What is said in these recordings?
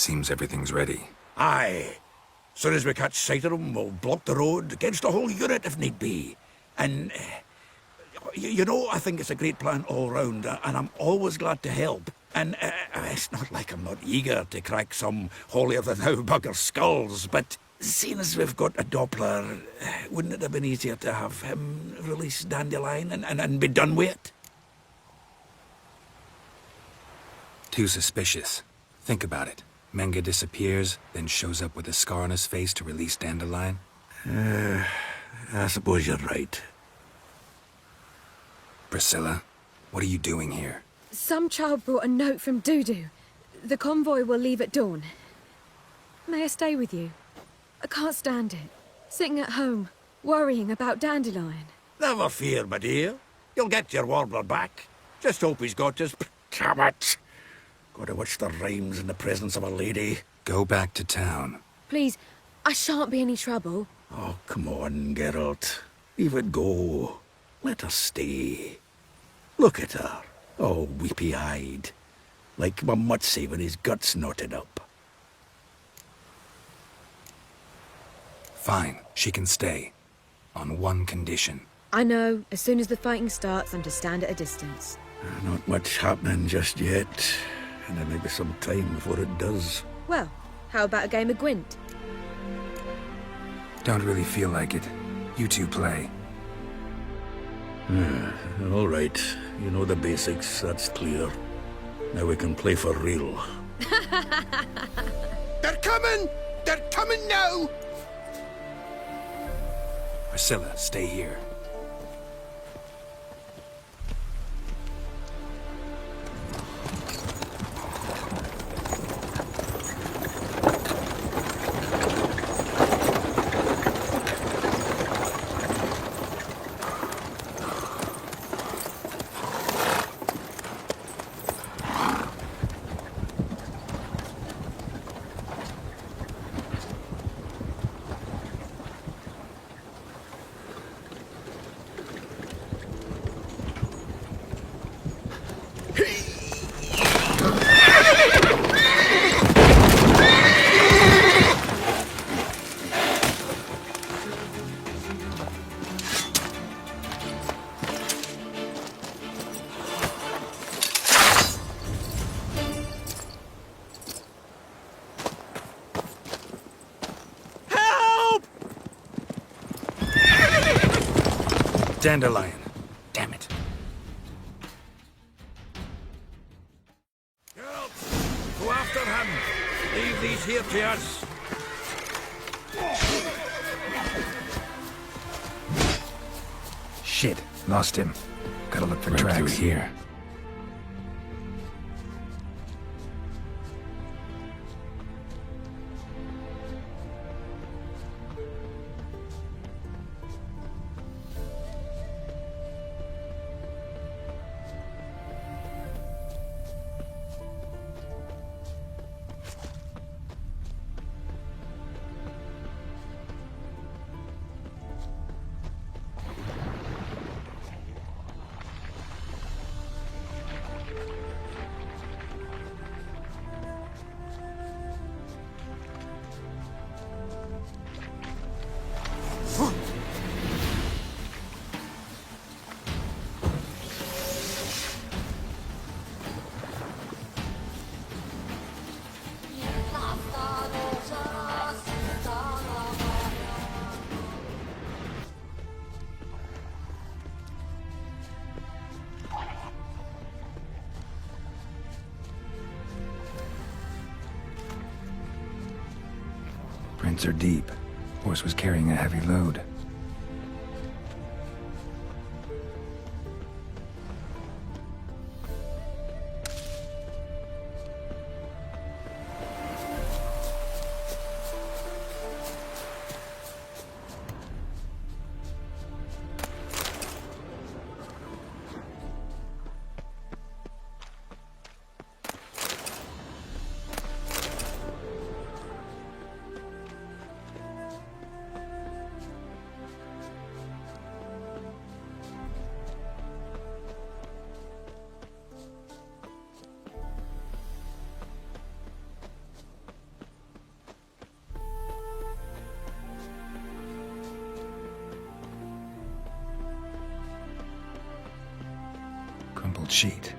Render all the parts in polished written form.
Seems everything's ready. Aye. Soon as we catch sight of them, we'll block the road against the whole unit if need be. And, you know, I think it's a great plan all round, and I'm always glad to help. And it's not like I'm not eager to crack some holier-than-thou bugger skulls, but seeing as we've got a Doppler, wouldn't it have been easier to have him release Dandelion and be done with it? Too suspicious. Think about it. Menga disappears, then shows up with a scar on his face to release Dandelion. I suppose you're right. Priscilla, what are you doing here? Some child brought a note from Dudu. The convoy will leave at dawn. May I stay with you? I can't stand it. Sitting at home, worrying about Dandelion. Never fear, my dear. You'll get your warbler back. Just hope he's got his... Damn it! Gotta watch the rhymes in the presence of a lady. Go back to town. Please, I shan't be any trouble. Oh, come on, Geralt. Leave it go. Let her stay. Look at her. Oh, weepy-eyed. Like Mamutsy with his guts knotted up. Fine, she can stay. On one condition. I know, as soon as the fighting starts, I'm to stand at a distance. Not much happening just yet. And there may be some time before it does. Well, how about a game of Gwent? Don't really feel like it. You two play. All right. You know the basics, that's clear. Now we can play for real. They're coming! They're coming now! Priscilla, stay here. Dandelion. Damn it. Geralt, go after him. Leave these here to us. Shit, lost him. Gotta look for Right tracks. through here. Prints are deep. Horse was carrying a heavy load. cheat.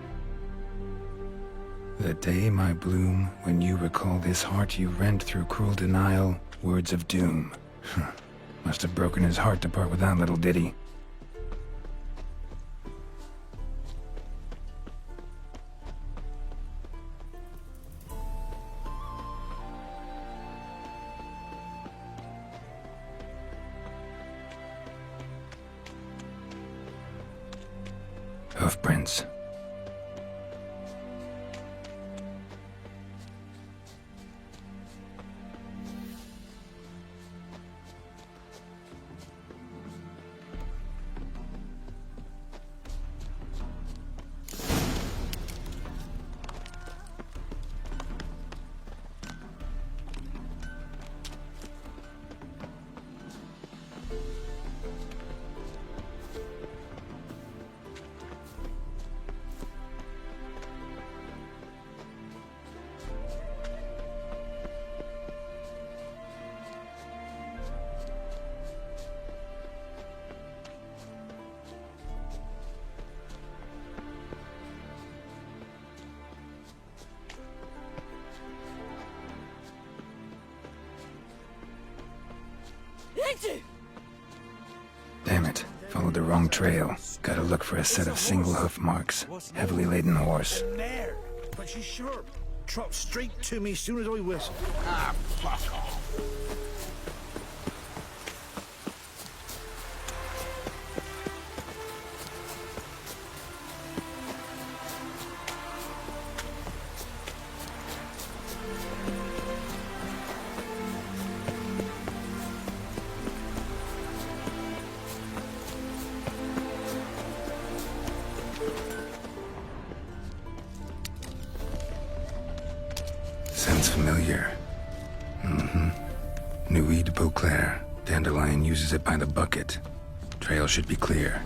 The day, my bloom, when you recall this heart you rent through cruel denial, words of doom. Must have broken his heart to part with that little ditty. Hoofprints. Damn it. Followed the wrong trail. Gotta look for a set of single hoof marks. Heavily laden horse. There, but she's sharp. Trot straight to me soon as I whistle. Ah, fuck off. Sounds familiar. Nuit de Beauclair. Dandelion uses it by the bucket. Trail should be clear.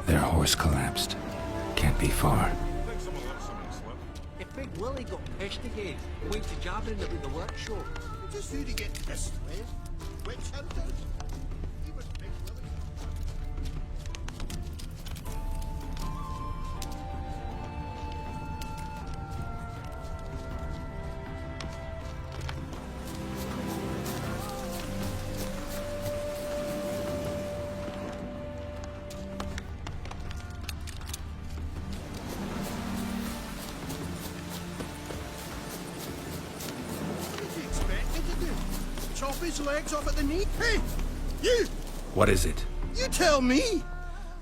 Their horse collapsed. Can't be far. If Big Willie got pissed again, went to jabbering about the workshop. Just who to get pissed with? Witch hunters? He was Big Willie. What did you expect me to do? Chop his legs off at the knee? Hey! You! What is it? You tell me!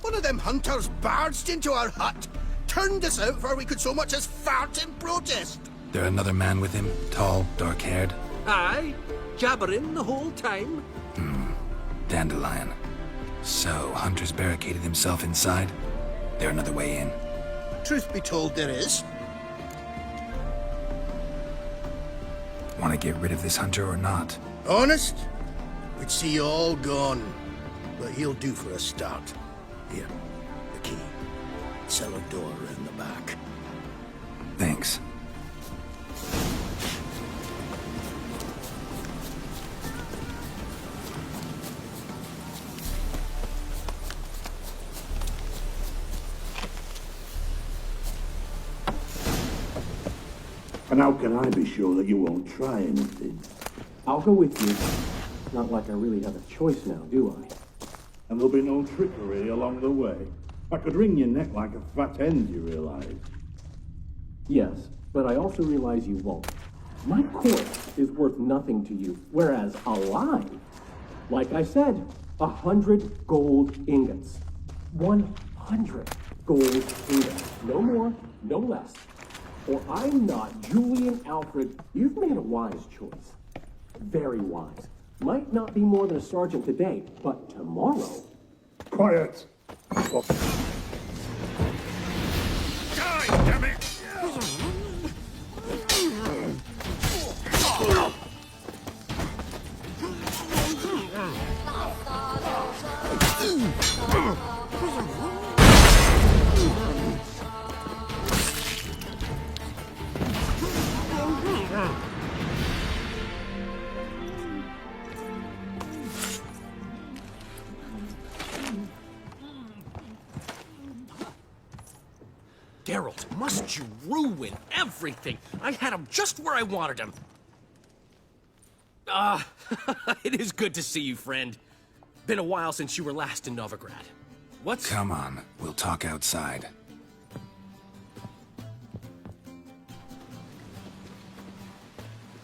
One of them hunters barged into our hut, turned us out before we could so much as fart in protest. There another man with him? Tall, dark-haired? Aye, jabbering the whole time. Dandelion. So, Hunter's barricaded himself inside? There another way in? Truth be told, there is. Want to get rid of this hunter or not? Honest? We'd see you all gone. But he'll do for a start. Here, the key. Cellar door round the back. Thanks. And how can I be sure that you won't try anything? I'll go with you. It's not like I really have a choice now, do I? And there'll be no trickery along the way. I could wring your neck like a fat hen, you realize? Yes, but I also realize you won't. My corpse is worth nothing to you, whereas alive, like I said, 100 gold ingots. 100 gold ingots. No more, no less. Or I'm not Julian Alfred. You've made a wise choice. Very wise. Might not be more than a sergeant today, but tomorrow... Quiet! Die, damn it! Geralt, must you ruin everything? I had him just where I wanted him. It is good to see you, friend. Been a while since you were last in Novigrad. What's... Come on, we'll talk outside.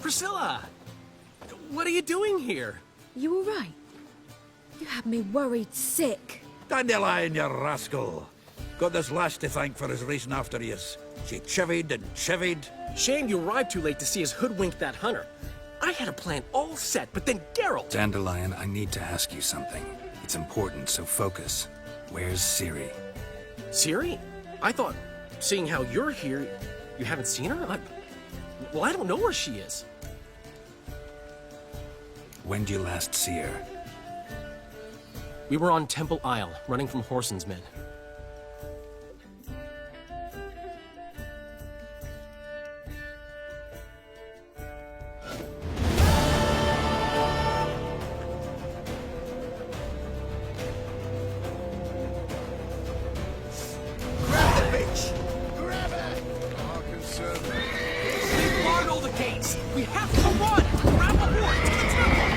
Priscilla! What are you doing here? You all right? You had me worried sick. Dandelion, you rascal. Got this lass to thank for his racing after yous. She chivied and chivied. Shame you arrived too late to see us hoodwink that hunter. I had a plan all set, but then Geralt... Dandelion, I need to ask you something. It's important, so focus. Where's Ciri? Ciri? I thought, seeing how you're here, you haven't seen her? Well, I don't know where she is. When did you last see her? We were on Temple Isle, running from Whoreson's men. They barred all the gates! We have to run! Grab the board to the temple!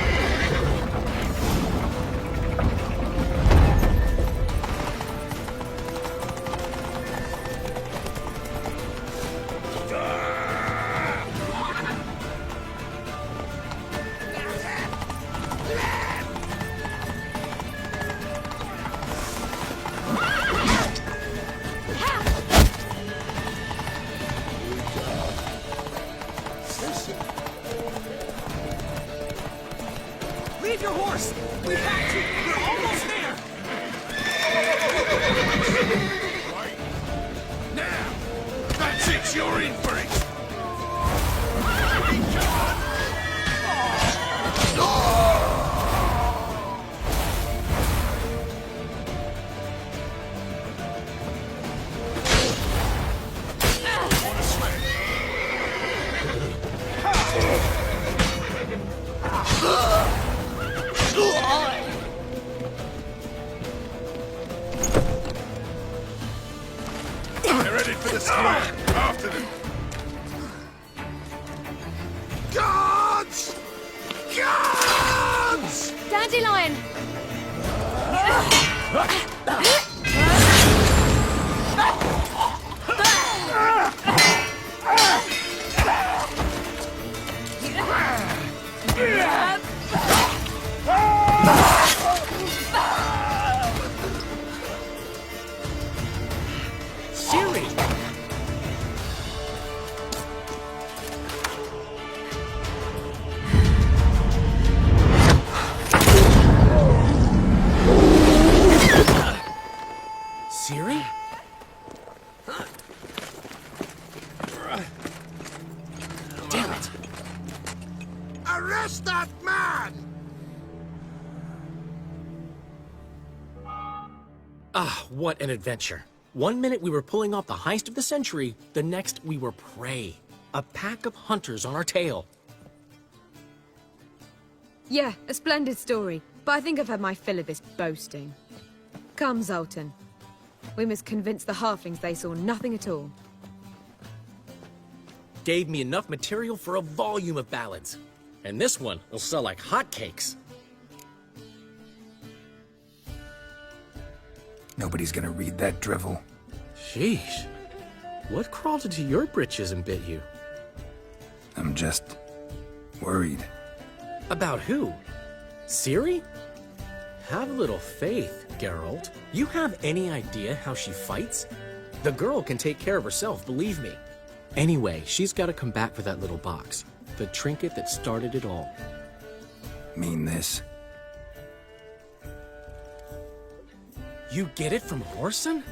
Leave your horse! We have to! We're almost there! Right. Now! That's it, you're in for it! They're headed for the square. After them. Guards! Guards! Dandelion! Ciri! Ciri? Damn it! Arrest that man! Ah, what an adventure. One minute we were pulling off the heist of the century, the next we were prey. A pack of hunters on our tail. Yeah, a splendid story, but I think I've had my fill of this boasting. Come, Zoltan. We must convince the halflings they saw nothing at all. Gave me enough material for a volume of ballads. And this one will sell like hotcakes. Nobody's gonna read that drivel. Sheesh. What crawled into your britches and bit you? I'm just... worried. About who? Ciri? Have a little faith, Geralt. You have any idea how she fights? The girl can take care of herself, believe me. Anyway, she's got to come back for that little box. The trinket that started it all. Mean this? You get it from Horson?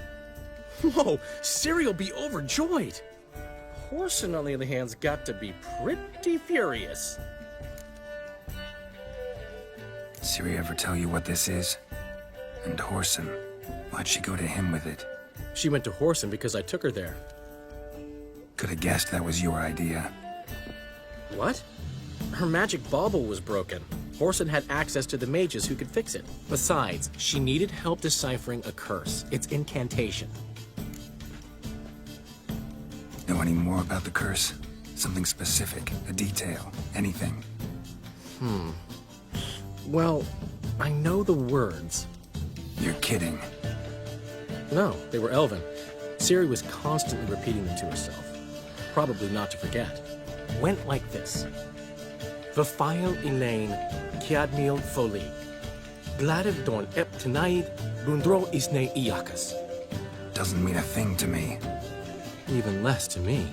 Whoa, Ciri'll be overjoyed. Horson, on the other hand's got to be pretty furious. Ciri ever tell you what this is? And Horson, why'd she go to him with it? She went to Horson because I took her there. Could have guessed that was your idea. What? Her magic bauble was broken. Horson had access to the mages who could fix it. Besides, she needed help deciphering a curse. It's incantation. Know any more about the curse? Something specific, a detail, anything? Well, I know the words. You're kidding. No, they were Elven. Ciri was constantly repeating them to herself. Probably not to forget. Went like this. Vafile Elaine, Kiadmil Foli. Gladev Dorn Ep Tanaid, Bundro Isne Iakas. Doesn't mean a thing to me. Even less to me.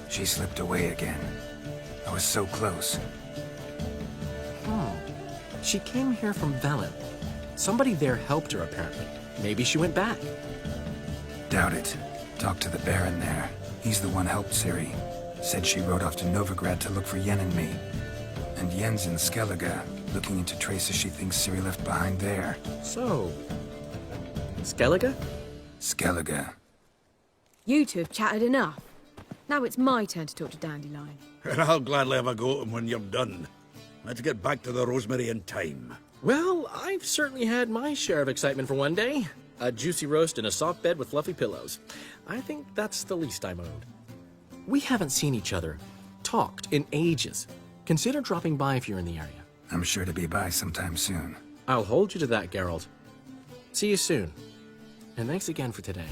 She slipped away again. I was so close. She came here from Velen. Somebody there helped her, apparently. Maybe she went back. Doubt it. Talked to the Baron there. He's the one helped Ciri. Said she rode off to Novigrad to look for Yen and me. And Yen's in Skellige, looking into traces she thinks Ciri left behind there. So, Skellige? Skellige. You two have chatted enough. Now it's my turn to talk to Dandelion. And I'll gladly have a go at him when you're done. Let's get back to the Rosemary in time. Well, I've certainly had my share of excitement for one day. A juicy roast and a soft bed with fluffy pillows. I think that's the least I'm owed. We haven't seen each other, talked in ages. Consider dropping by if you're in the area. I'm sure to be by sometime soon. I'll hold you to that, Geralt. See you soon. And thanks again for today.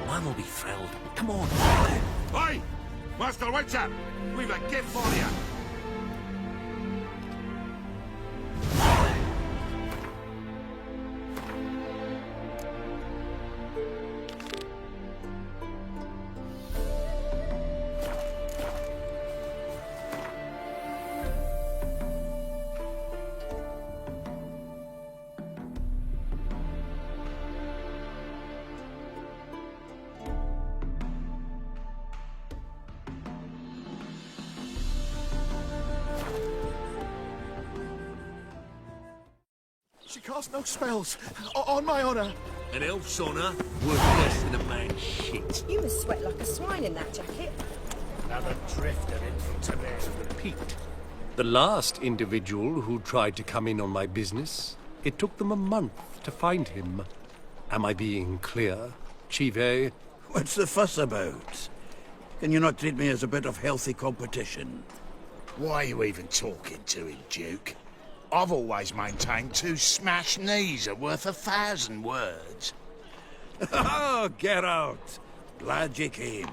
Man will be thrilled. Come on. Oi! Master Witcher! We've a gift for you! She cast no spells. On my honor. An elf's honour worth less than a man's shit. You must sweat like a swine in that jacket. Another drifter in from Tibet repeat. The last individual who tried to come in on my business, it took them a month to find him. Am I being clear, Chive? What's the fuss about? Can you not treat me as a bit of healthy competition? Why are you even talking to him, Duke? I've always maintained 2 smashed knees are worth 1,000 words. Oh, get out! Glad you came.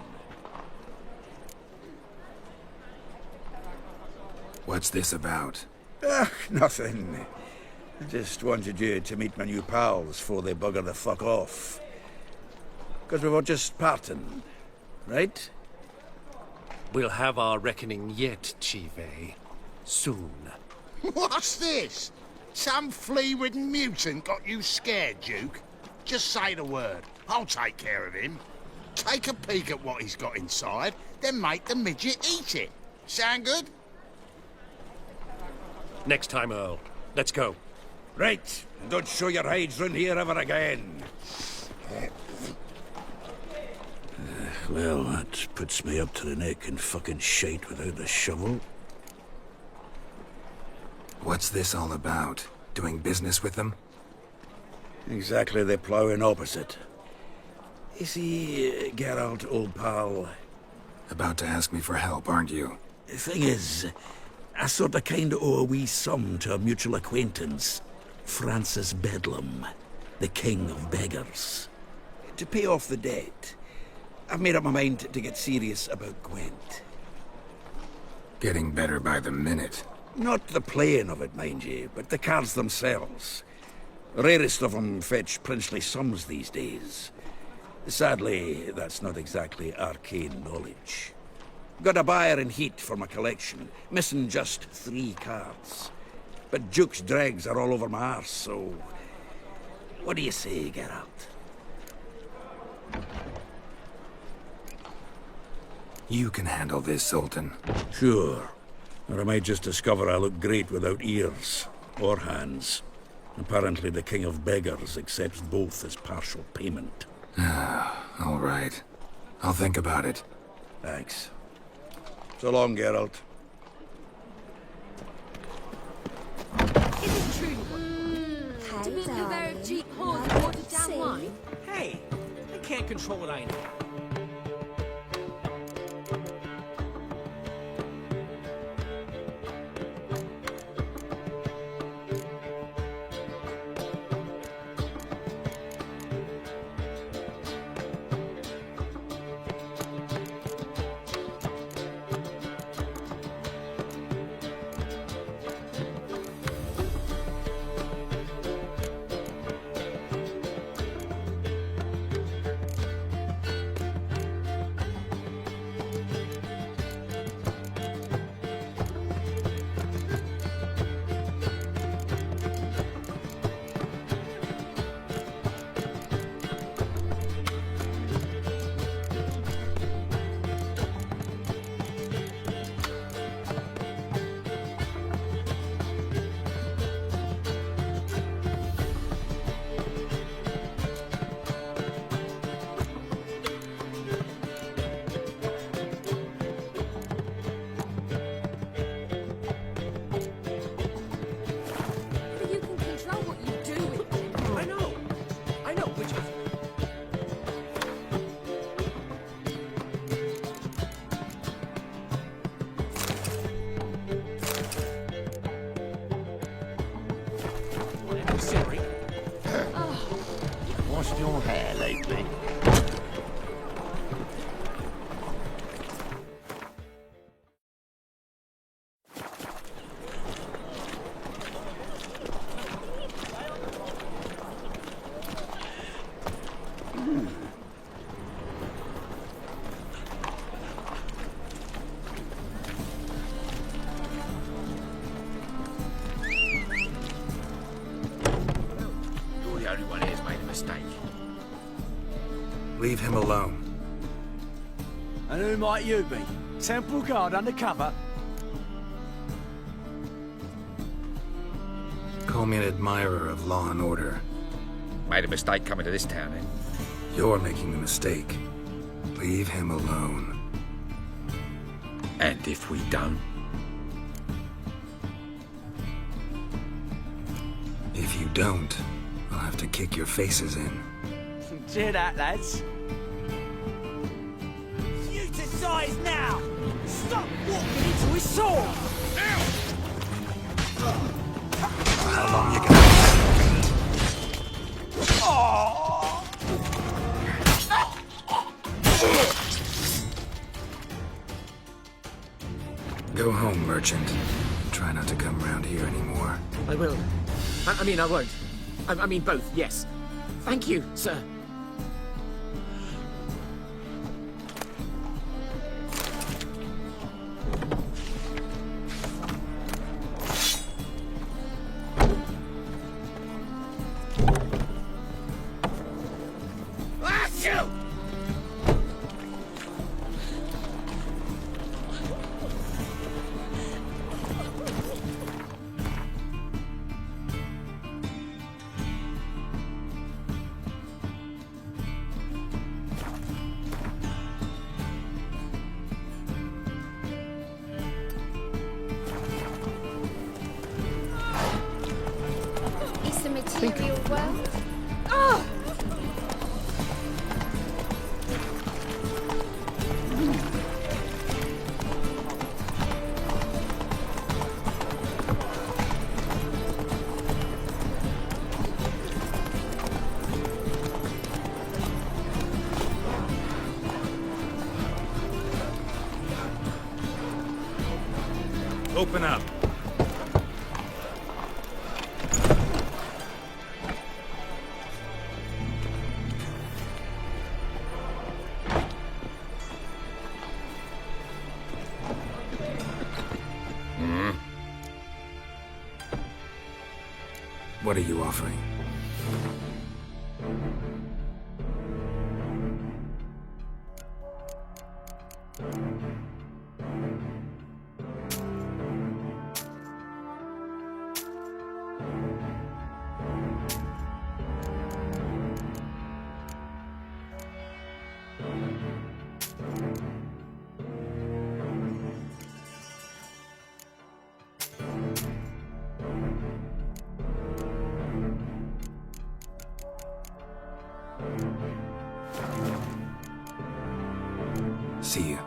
What's this about? Nothing. I just wanted you to meet my new pals before they bugger the fuck off. Because we were just parting, right? We'll have our reckoning yet, Chive. Soon. What's this? Some flea-ridden mutant got you scared, Duke? Just say the word. I'll take care of him. Take a peek at what he's got inside, then make the midget eat it. Sound good? Next time, Earl. Let's go. Right, and don't show your hides round here ever again. Well, that puts me up to the neck in fucking shite without a shovel. What's this all about? Doing business with them? Exactly the ploughing opposite. You see, Geralt, old pal... About to ask me for help, aren't you? Thing is, I sort of kind of owe a wee sum to a mutual acquaintance, Francis Bedlam, the king of beggars. To pay off the debt, I've made up my mind to get serious about Gwent. Getting better by the minute. Not the playing of it, mind ye, but the cards themselves. Rarest of them fetch princely sums these days. Sadly, that's not exactly arcane knowledge. Got a buyer in heat for my collection, missing just 3 cards. But Duke's dregs are all over my arse, so... What do you say, Geralt? You can handle this, Sultan. Sure. Or I might just discover I look great without ears. Or hands. Apparently the king of beggars accepts both as partial payment. All right. I'll think about it. Thanks. So long, Geralt. Is it true? Do you mean you're very cheap whores and watered down wine? Hey, I can't control what I know. But you can control what you do with it. I know, which is... Whatever, Siri. Washed your hair lately? You're the only one who's made a mistake. Leave him alone. And who might you be? Temple Guard undercover? Call me an admirer of law and order. Made a mistake coming to this town, eh? You're making the mistake. Leave him alone. And if we don't? If you don't, I'll have to kick your faces in. Cheer that, lads. You decide now! Stop walking into his sword! How long you gonna... Go home, merchant. Try not to come round here anymore. I will. I mean, I won't. I mean, both, yes. Thank you, sir. Is the material well? Oh! Open up. What are you offering? See you.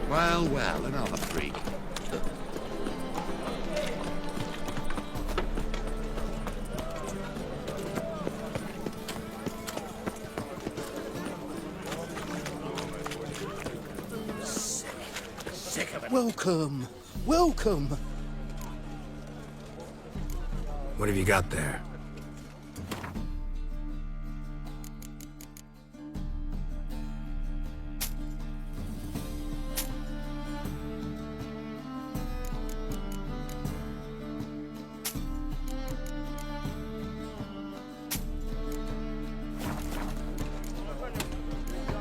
Well, well, another freak. Sick of it. Welcome. Welcome. What have you got there?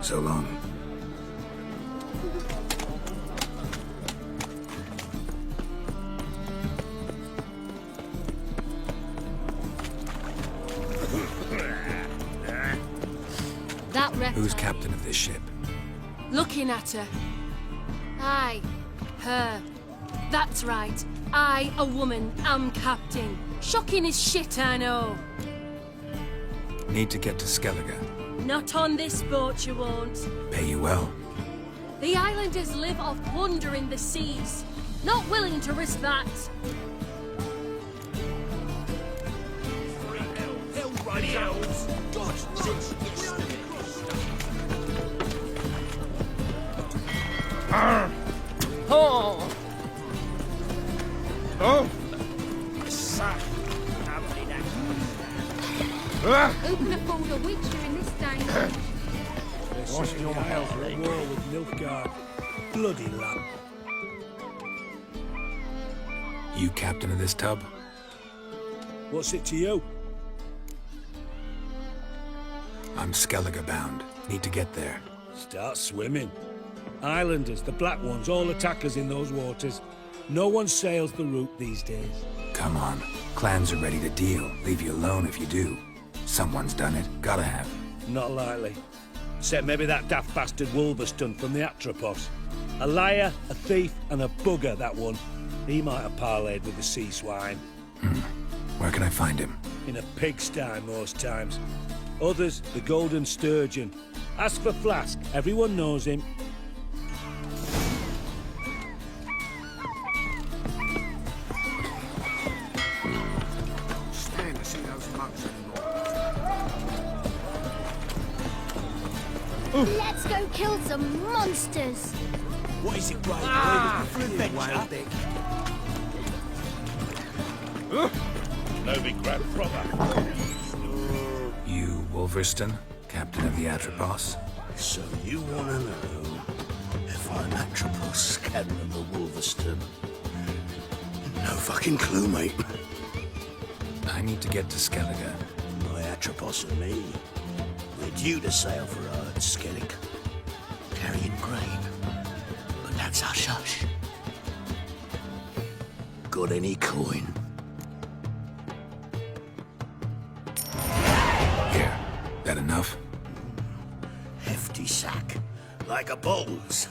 So long. That reptile. Who's captain of this ship? Looking at her. Aye, her. That's right. I, a woman, am captain. Shocking as shit, I know. Need to get to Skellige. Not on this boat, you won't. Pay you well. The islanders live off plundering the seas. Not willing to risk that. Oh! Oh! Who can afford a witch during this day? Washing your hands for a war with Nilfgaard. Bloody lamb. You captain of this tub? What's it to you? I'm Skellige bound. Need to get there. Start swimming. Islanders, the black ones, all attackers in those waters. No one sails the route these days. Come on. Clans are ready to deal. Leave you alone if you do. Someone's done it. Gotta have. Not likely. Except maybe that daft bastard Wolverston from the Atropos. A liar, a thief, and a bugger, that one. He might have parlayed with the sea swine. Where can I find him? In a pigsty most times. Others, the Golden Sturgeon. Ask for Flask. Everyone knows him. Stand to see those mugs anymore. Let's go kill some monsters. What is it, Grey? For adventure? No big grab, proper. You, Wolverston, captain of the Atropos? So you want to know if I'm Atropos, captain of the Wolverston? No fucking clue, mate. I need to get to Skellige. My Atropos and me, we're due to sail for Skellig, carrying grain. But that's hush-hush. Got any coin? Here. That enough? Hefty sack, like a bull's.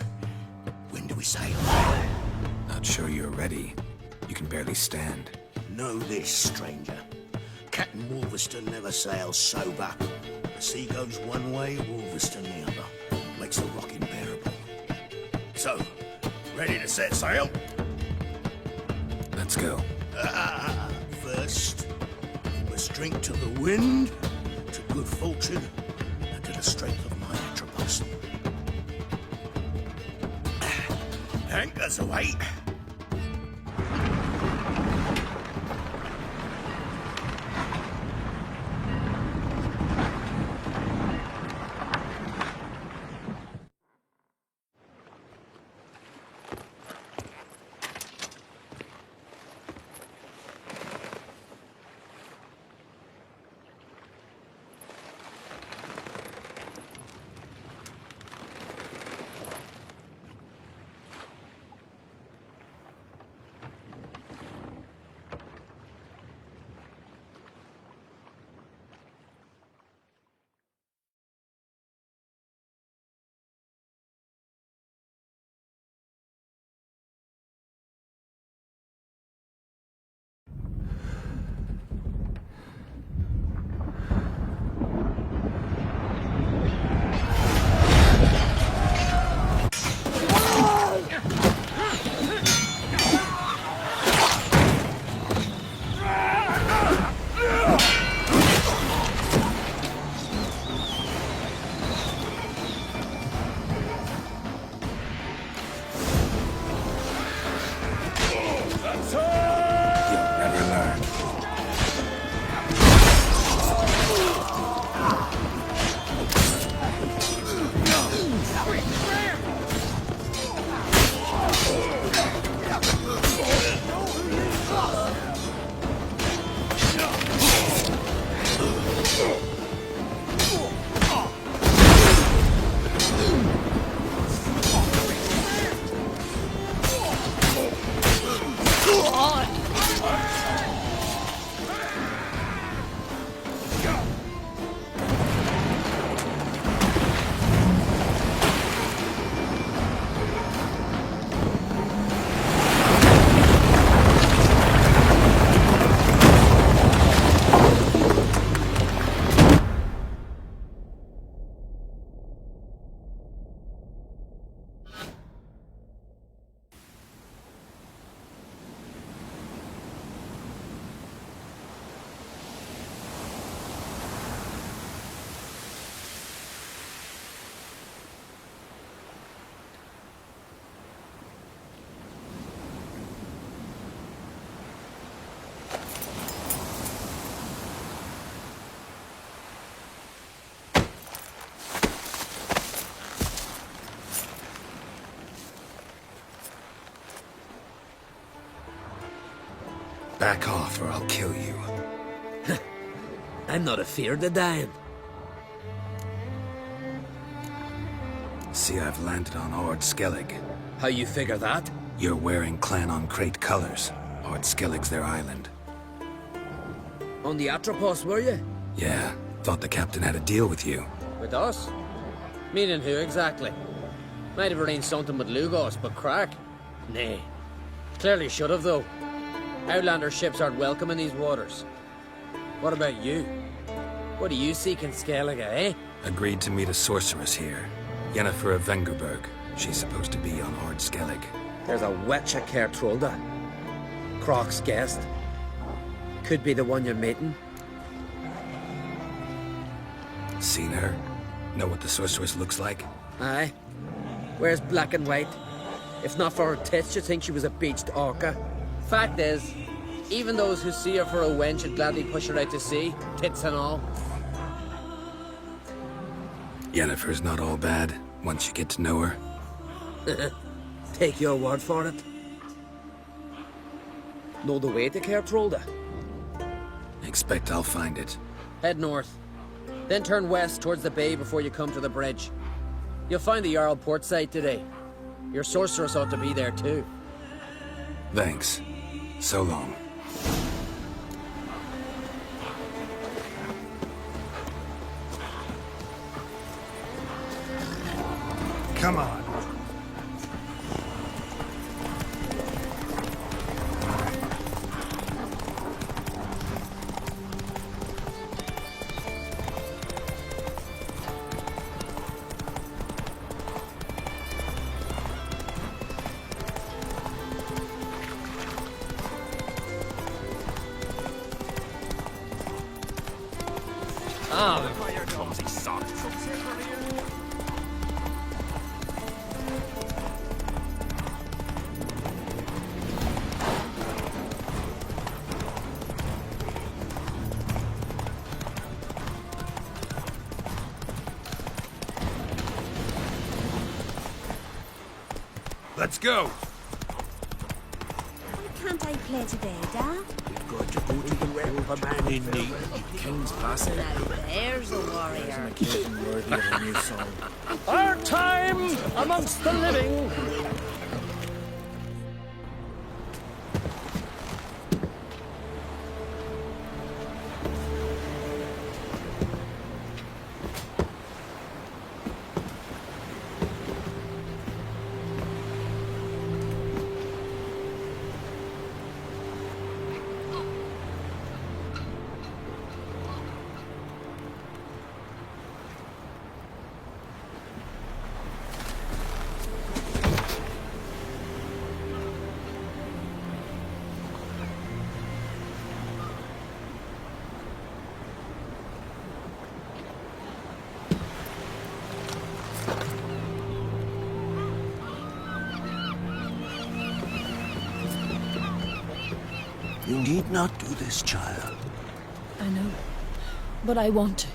When do we sail? Not sure you're ready. You You can barely stand. Know this, stranger. Captain Wolverston never sails sober. The sea goes one way, Wolverston the other. Makes the rock unbearable. So, ready to set sail? Let's go. First, we must drink to the wind, to good fortune, and to the strength of my Atropos. Anchors away. Back off or I'll kill you. I'm not afeard of dying. See, I've landed on Ord Skellig. How you figure that? You're wearing Clan on Crate colors. Ord Skellig's their island. On the Atropos, were you? Yeah, thought the captain had a deal with you. With us? Meaning who exactly? Might have arranged something with Lugos, but crack? Nay. Clearly should have, though. Outlander ships aren't welcome in these waters. What about you? What do you seek in Skellige, eh? Agreed to meet a sorceress here. Yennefer of Vengerberg. She's supposed to be on Ord Skellig. There's a witch at Kertrolda. Croc's guest. Could be the one you're meeting. Seen her? Know what the sorceress looks like? Aye. Wears black and white. If not for her tits, you'd think she was a beached orca. Fact is, even those who see her for a wench would gladly push her out to sea, tits and all. Yennefer's not all bad, once you get to know her. Take your word for it. Know the way to Kertrolda? Expect I'll find it. Head north. Then turn west towards the bay before you come to the bridge. You'll find the Jarl port site today. Your sorceress ought to be there too. Thanks. So long. Come on. Ah, clumsy sock. Let's go. Why can't I play today, Dad? We've got to go to the well of a man in need. King's passing. Now there's a warrior. Occasion worthy of a new song. Our time amongst the living. You need not do this, child. I know, but I want to.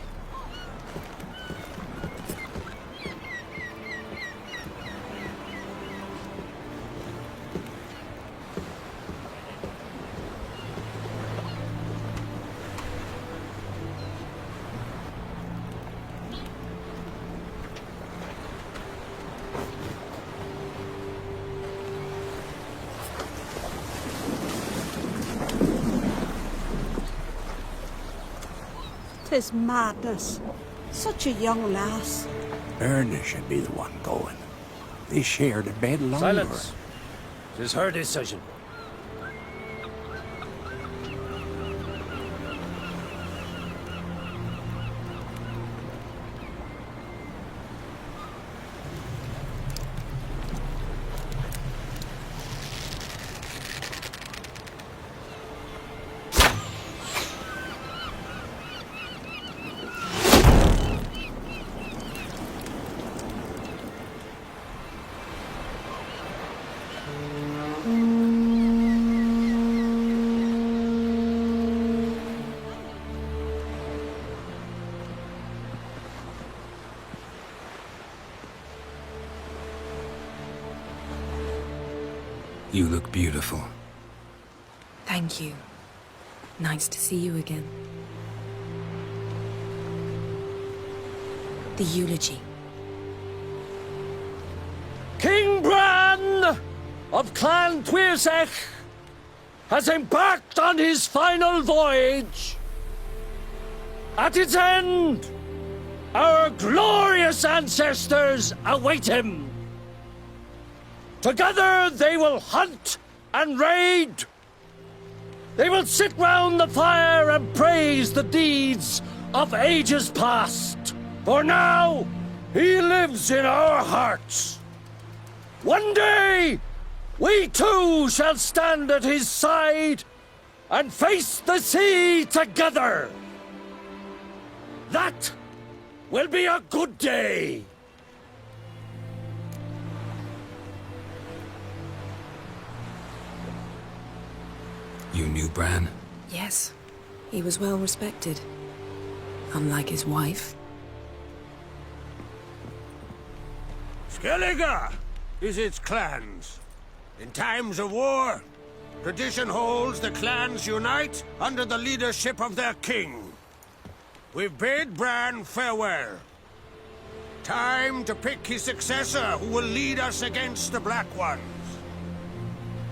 Tis madness. Such a young lass. Erna should be the one going. They shared a bed longer. Silence. It is her decision. You look beautiful. Thank you. Nice to see you again. The eulogy. King Bran of Clan Tuirsech has embarked on his final voyage. At its end, our glorious ancestors await him. Together they will hunt and raid. They will sit round the fire and praise the deeds of ages past. For now, he lives in our hearts. One day, we too shall stand at his side and face the sea together. That will be a good day. You knew Bran? Yes, he was well respected. Unlike his wife. Skellige is its clans. In times of war, tradition holds the clans unite under the leadership of their king. We've bid Bran farewell. Time to pick his successor who will lead us against the Black Ones.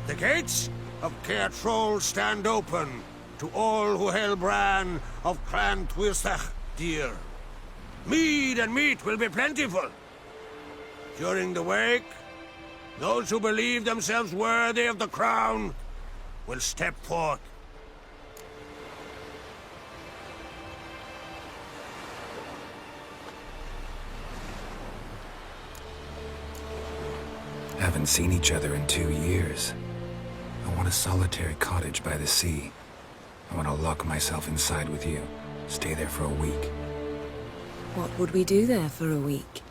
The gates of Caer Troll stand open to all who held Bran of Clan Tuirsech dear. Mead and meat will be plentiful. During the wake, those who believe themselves worthy of the crown will step forth. Haven't seen each other in 2 years. I want a solitary cottage by the sea. I want to lock myself inside with you. Stay there for a week. What would we do there for a week?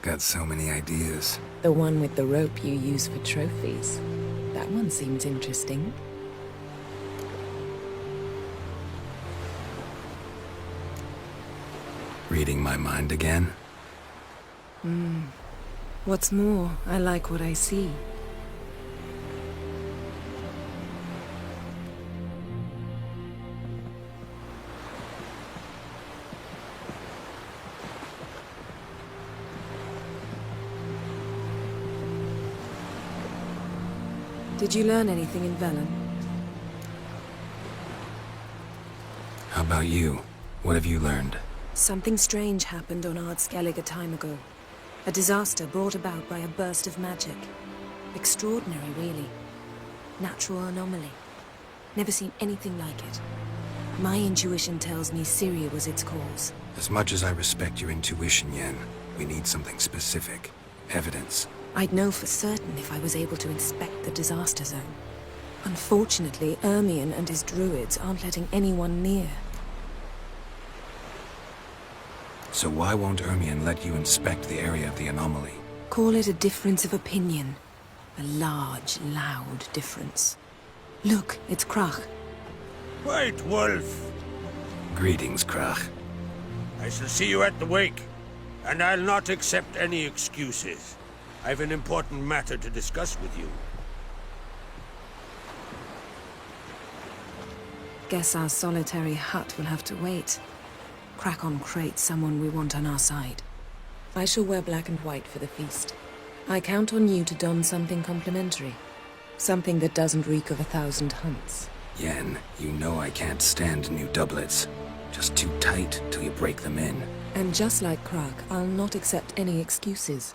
Got so many ideas. The one with the rope you use for trophies. That one seems interesting. Reading my mind again? What's more, I like what I see. Did you learn anything in Velen? How about you? What have you learned? Something strange happened on Ardskellig a time ago. A disaster brought about by a burst of magic. Extraordinary, really. Natural anomaly. Never seen anything like it. My intuition tells me Syria was its cause. As much as I respect your intuition, Yen, we need something specific. Evidence. I'd know for certain if I was able to inspect the disaster zone. Unfortunately, Ermion and his druids aren't letting anyone near. So why won't Ermion let you inspect the area of the anomaly? Call it a difference of opinion. A large, loud difference. Look, it's Krach. Wait, Wolf. Greetings, Krach. I shall see you at the wake, and I'll not accept any excuses. I've an important matter to discuss with you. Guess our solitary hut will have to wait. Crack on Crate, someone we want on our side. I shall wear black and white for the feast. I count on you to don something complimentary. Something that doesn't reek of 1,000 hunts. Yen, you know I can't stand new doublets. Just too tight till you break them in. And just like Krag, I'll not accept any excuses.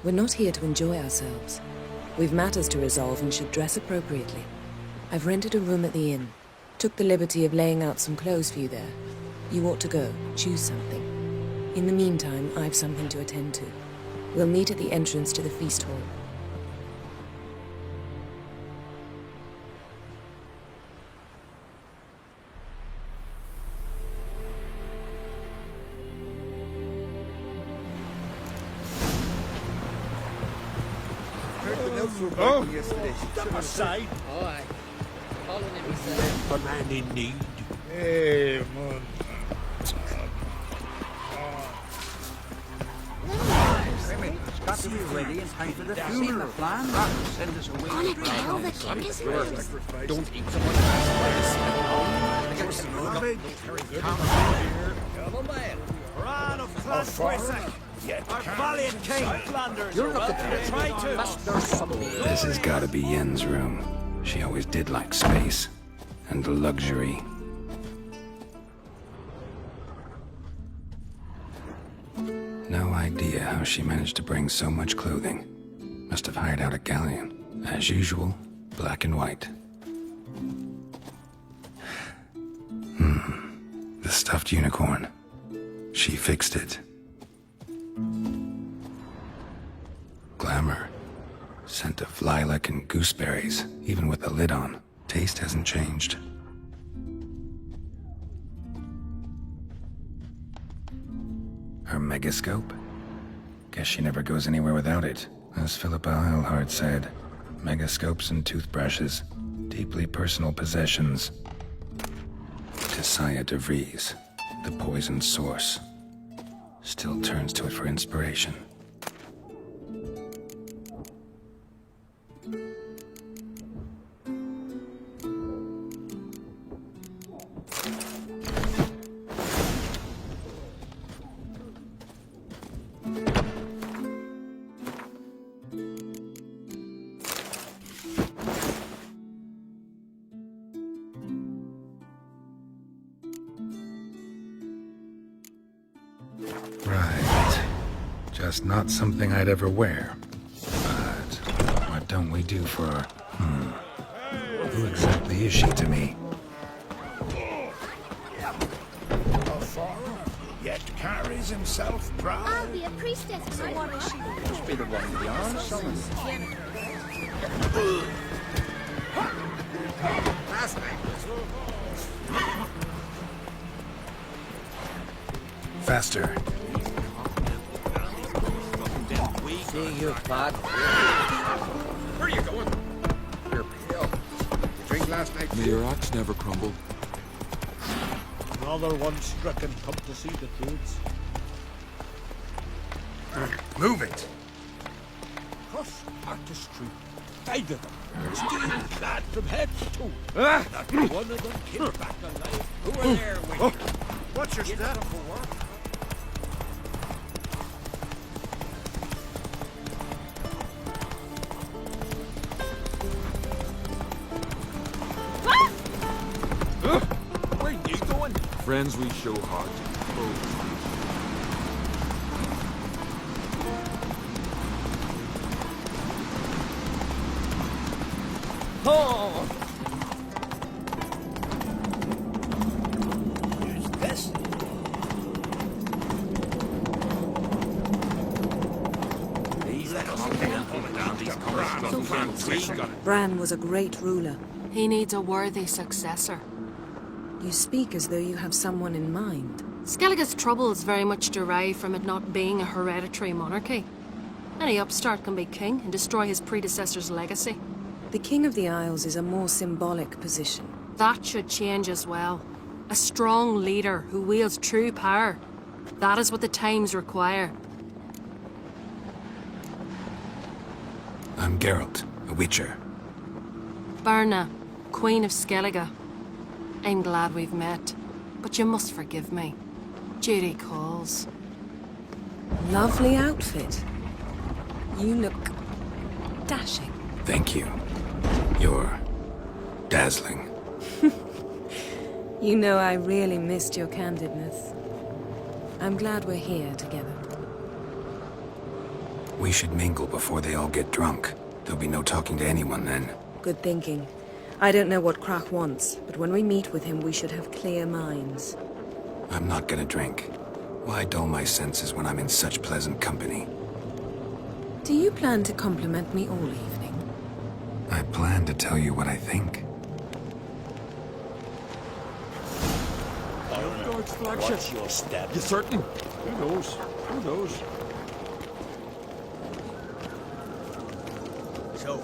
We're not here to enjoy ourselves. We've matters to resolve and should dress appropriately. I've rented a room at the inn. Took the liberty of laying out some clothes for you there. You ought to go. Choose something. In the meantime, I've something to attend to. We'll meet at the entrance to the feast hall. Oh, yesterday. Step aside. Oh, aye. Calling him, he said. A man in need. Hey, man. It's got to be ready in time for the funeral. Plan. Send us away. On it now, the king is loose. Don't eat someone Ran of Clan our valiant king, Flanders. You're not the try to. This has gotta be Yen's room. She always did like space. And luxury. No idea how she managed to bring so much clothing. Must have hired out a galleon. As usual, black and white. The stuffed unicorn. She fixed it. Glamour. Scent of lilac and gooseberries, even with the lid on. Taste hasn't changed. Her megascope? Guess she never goes anywhere without it. As Philippa Eilhart said, megascopes and toothbrushes, deeply personal possessions. Tisaya de Vries, the poisoned source, still turns to it for inspiration. Right. Just not something I'd ever wear. But what don't we do for... Who exactly is she to me? A foreigner, yet carries himself proud. I'll be a priestess. What is she? Must be the one with the arm summons. Faster. See you, Pat. Where are you going? You're pale. You drink last night? May your axe never crumble. Another one stricken, come to see the kids. Move it. Cross artistry. Guided them. Steel clad from head to toe. Not one of them came back alive. Who are there with you? What's your step? Where you going? Friends we show heart. Oh! Who's this? Bran was a great ruler. He needs a worthy successor. You speak as though you have someone in mind. Skellige's troubles very much derive from it not being a hereditary monarchy. Any upstart can be king and destroy his predecessor's legacy. The King of the Isles is a more symbolic position. That should change as well. A strong leader who wields true power. That is what the times require. I'm Geralt, a Witcher. Berna, Queen of Skellige. I'm glad we've met, but you must forgive me. Duty calls. Lovely outfit. You look dashing. Thank you. You're dazzling. You know I really missed your candidness. I'm glad we're here together. We should mingle before they all get drunk. There'll be no talking to anyone then. Good thinking. I don't know what Krach wants, but when we meet with him, we should have clear minds. I'm not gonna drink. Why dull my senses when I'm in such pleasant company? Do you plan to compliment me all evening? I plan to tell you what I think. What's your step? You certain? Who knows? Who knows? So,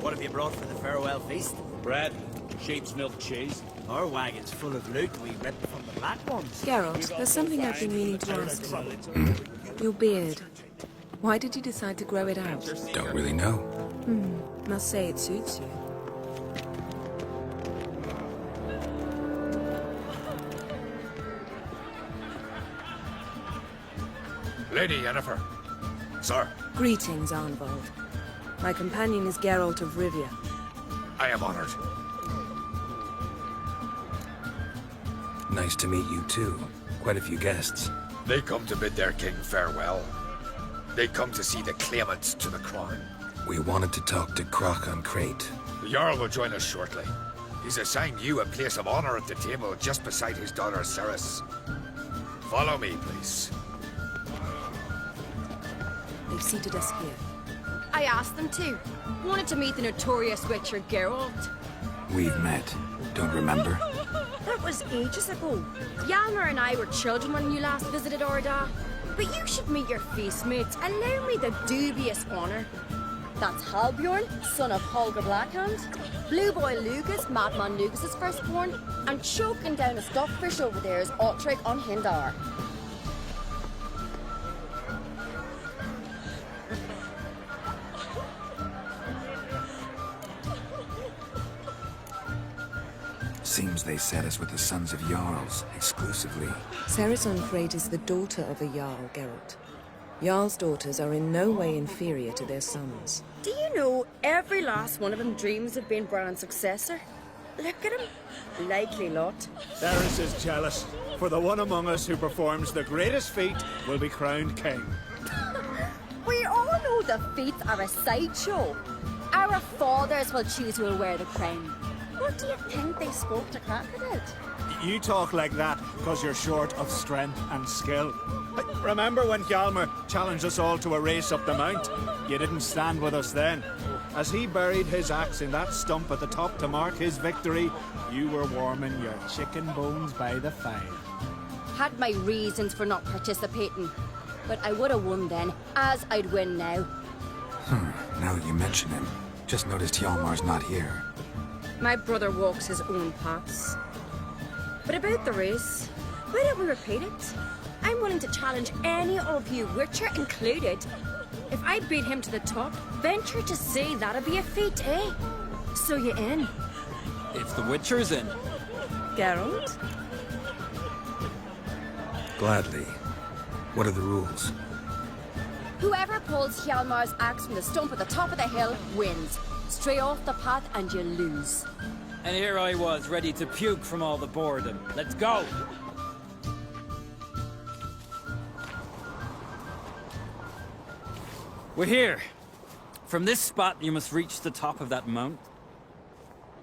what have you brought for the farewell feast? Bread, sheep's milk cheese. Our wagon's full of loot we ripped from the black ones. Geralt, there's something I've been meaning to ask you. Your beard. Why did you decide to grow it out? Don't really know. Must say it suits you. Lady Yennefer. Sir. Greetings, Arnvald. My companion is Geralt of Rivia. I am honored. Nice to meet you too. Quite a few guests. They come to bid their king farewell. They come to see the claimants to the crown. We wanted to talk to Krach on Crate. The Jarl will join us shortly. He's assigned you a place of honor at the table just beside his daughter Ceres. Follow me, please. They've seated us here. I asked them to. Wanted to meet the notorious Witcher Geralt. We've met. Don't remember? That was ages ago. Hjalmar and I were children when you last visited Orda. But you should meet your feast mates. Allow me the dubious honor. That's Halbjorn, son of Holger Blackhand, Blue Boy Lucas, Madman Lucas's firstborn, and choking down a stuffed fish over there is Ottrig on Hindar. Seems they set us with the sons of Jarls, exclusively. Ceres on Crate is the daughter of a Jarl, Geralt. Jarl's daughters are in no way inferior to their sons. Do you know every last one of them dreams of being Bran's successor? Look at him. Likely lot. Ceres is jealous, for the one among us who performs the greatest feat will be crowned king. We all know the feats are a sideshow. Our fathers will choose who will wear the crown. What do you think they spoke to Krach about? You talk like that because you're short of strength and skill. Remember when Hjalmar challenged us all to a race up the mount? You didn't stand with us then. As he buried his axe in that stump at the top to mark his victory, you were warming your chicken bones by the fire. had my reasons for not participating. But I would have won then, as I'd win now. Now that you mention him, just noticed Hjalmar's not here. My brother walks his own paths. But about the race, why don't we repeat it? I'm willing to challenge any of you, Witcher included. If I beat him to the top, venture to say that'd be a feat, eh? So you in? If the Witcher's in. Geralt? Gladly. What are the rules? Whoever pulls Hjalmar's axe from the stump at the top of the hill wins. Stray off the path and you lose. And here I was, ready to puke from all the boredom. Let's go! We're here. From this spot, you must reach the top of that mount.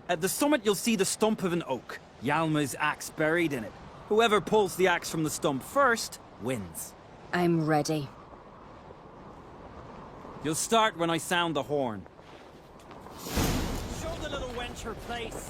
At the summit, you'll see the stump of an oak. Hjalmar's axe buried in it. Whoever pulls the axe from the stump first, wins. I'm ready. You'll start when I sound the horn. Show the little wench her place.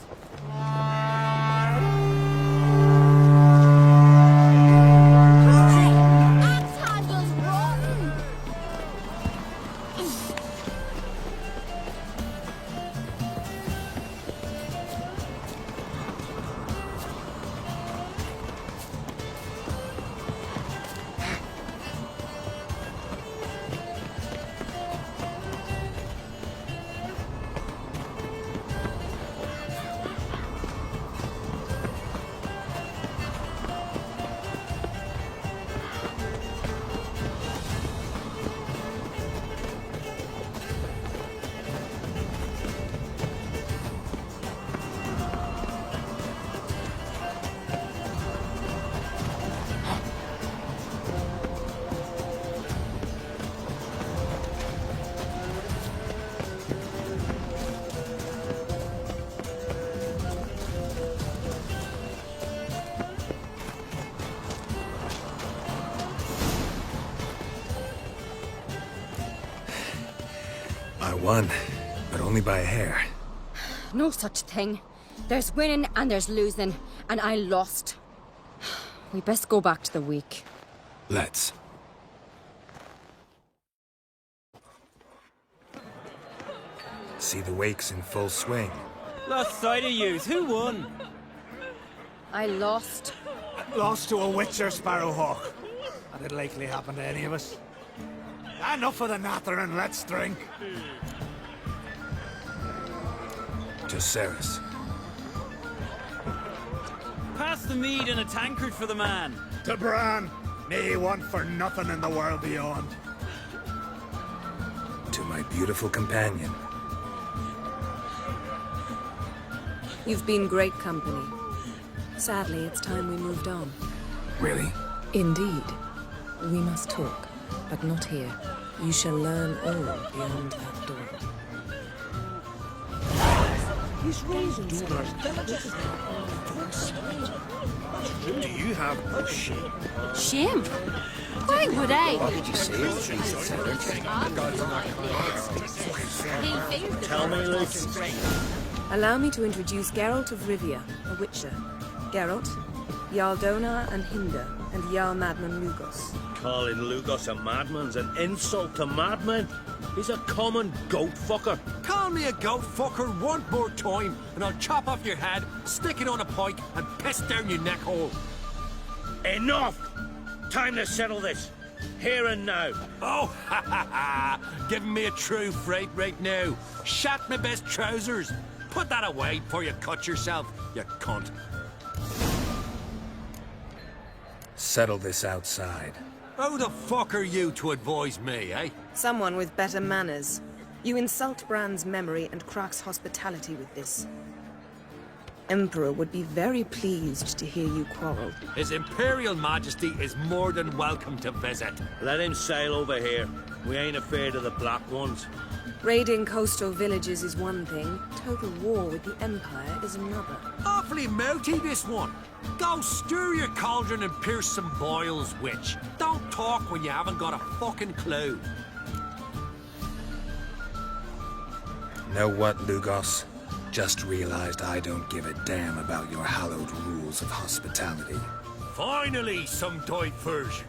I won, but only by a hair. No such thing. There's winning and there's losing, and I lost. We best go back to the week. Let's. See the wakes in full swing. Lost sight of yous. Who won? I lost. Lost to a Witcher, Sparrowhawk. That'd likely happen to any of us. Enough of the nattering, let's drink. To Ceres. Pass the mead in a tankard for the man. To Bran. Me want for nothing in the world beyond. To my beautiful companion. You've been great company. Sadly, it's time we moved on. Really? Indeed. We must talk, but not here. You shall learn all beyond that door. These rose doers, do you have a shame? Shame? Why would I? What did you say? Tell me, Luke. Allow me to introduce Geralt of Rivia, a Witcher. Geralt, Jarl Donar and Hinder, and Jarl Madman Lugos. Calling Lugos a madman's an insult to madmen. He's a common goat fucker. Call me a goat fucker one more time, and I'll chop off your head, stick it on a pike, and piss down your neck hole. Enough! Time to settle this. Here and now. Oh, ha ha ha! Giving me a true fright right now. Shat my best trousers. Put that away before you cut yourself, you cunt. Settle this outside. Who the fuck are you to advise me, eh? Someone with better manners. You insult Bran's memory and Krak's hospitality with this. Emperor would be very pleased to hear you quarrel. His Imperial Majesty is more than welcome to visit. Let him sail over here. We ain't afraid of the Black Ones. Raiding coastal villages is one thing. Total war with the Empire is another. Awfully mouty, this one. Go stir your cauldron and pierce some boils, witch. Don't talk when you haven't got a fucking clue. Know what, Lugos? Just realized I don't give a damn about your hallowed rules of hospitality. Finally, some diversion.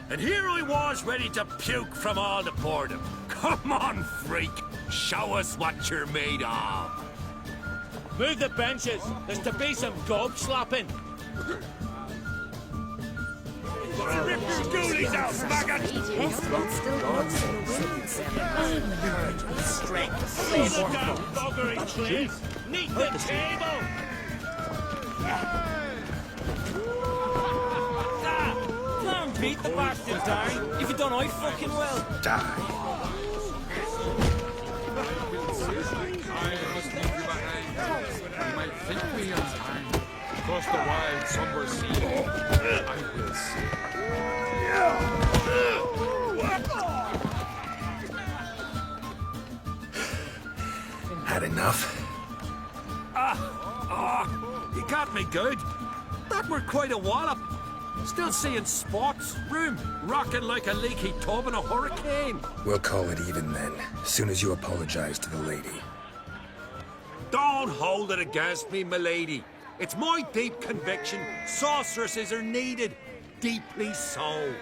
And here I was ready to puke from all the boredom. Come on, freak. Show us what you're made of. Move the benches. There's to be some gob slapping. Rip your ghoulies out, maggot! Pestilence still blows in the winds. Strength. Look out, buggery trees. Neath the table. Come on, beat the bastard, Darren. If you done, I fucking will. Die. I must leave you behind. You might think me unkind. Across the wide, somber sea, I will sail. Had enough? You got me good. That were quite a wallop. Still seeing spots, room, rocking like a leaky tub in a hurricane. We'll call it even then, as soon as you apologize to the lady. Don't hold it against me, milady. It's my deep conviction sorceresses are needed. Deeply so.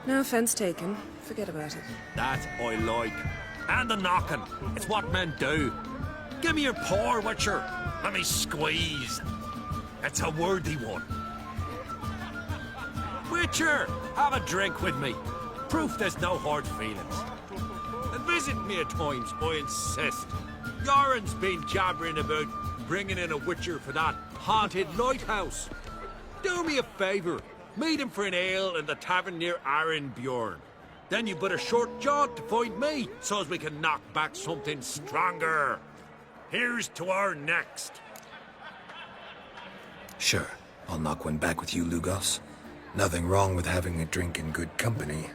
No offense taken. Forget about it. That I like. And the knocking. It's what men do. Give me your paw, Witcher. Let me squeeze. It's a worthy one. Witcher, have a drink with me. Proof there's no hard feelings. And visit me at times, I insist. Yoren's been jabbering about bringing in a Witcher for that haunted lighthouse. Do me a favour. Meet him for an ale in the tavern near Arenbjorn. Then you but a short jaunt to find me, so as we can knock back something stronger. Here's to our next. Sure, I'll knock one back with you, Lugos. Nothing wrong with having a drink in good company.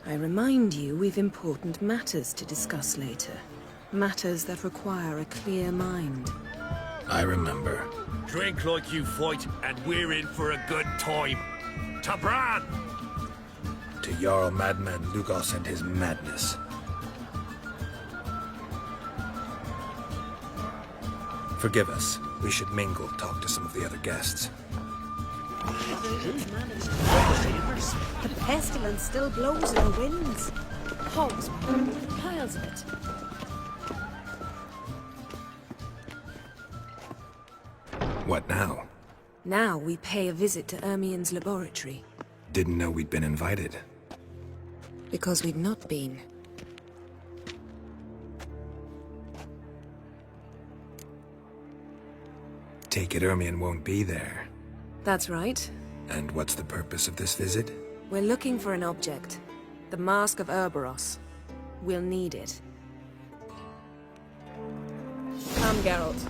I remind you we've important matters to discuss later. Matters that require a clear mind. I remember. Drink like you fight, and we're in for a good time. To Bran! To Jarl Madman Lugos and his madness. Forgive us. We should mingle, talk to some of the other guests. The pestilence still blows in the winds. Hogs, piles of it. What now? Now we pay a visit to Ermien's laboratory. Didn't know we'd been invited. Because we'd not been. Take it Ermien won't be there. That's right. And what's the purpose of this visit? We're looking for an object. The Mask of Ouroboros. We'll need it. Come, Geralt.